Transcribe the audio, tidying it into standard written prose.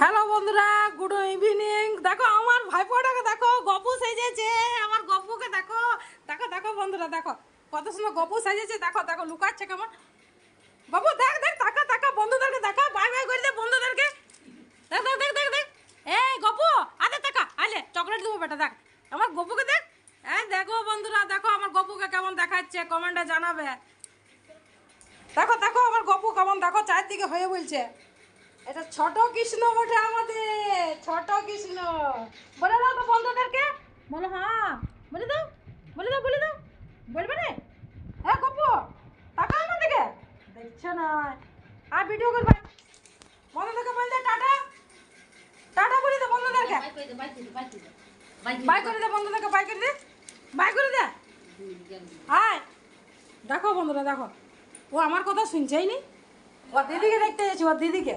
Hello বন্ধুরা, good evening. দেখো আমার ভাইপোটাকে, দেখো গপু সেজেছে। আমার গপুকে দেখো, দেখো দেখো বন্ধুরা, দেখো কত সুন্দর গপু সেজেছে। দেখো দেখো লুকাচ্ছে কেমন। বাবু দেখ দেখ, তাকা তাকা, বন্ধুদেরকে দেখা, বাই বাই করে দে বন্ধুদেরকে। দেখ দেখ দেখ দেখ দেখ। এই গপু, আরে তাকা, আলে চকলেট দেবো বেটা, দেখ আমার গপুকে দেখ। এই দেখো বন্ধুরা, দেখো আমার গপুকে কেমন দেখাচ্ছে, কমেন্টে জানাবে। দেখো দেখো আমার গপু কেমন, দেখো চারদিকে হয়ে বলছে। এটা ছোট কৃষ্ণ বটে আমাদের, ছোট কৃষ্ণ। বলে দাও তো বন্ধুদেরকে, বলো হ্যাঁ, বলে দাও, বলে দাও, বলে দাও, বলবে রে। হ্যাঁ গপু, টাকা আমার দিকে দেখছো না, আর ভিডিও করবে। বন্ধুদেরকে বলে দে টাটা, টাটা বলে দে বন্ধুদেরকে, বাই করে দে বন্ধুদেরকে, বাই করে দে, বাই করে দে। হাই, দেখো বন্ধুরা, দেখো ও আমার কথা শুনছেই নি, ওর দিদিকে দেখতে যাচ্ছি, ওর দিদিকে।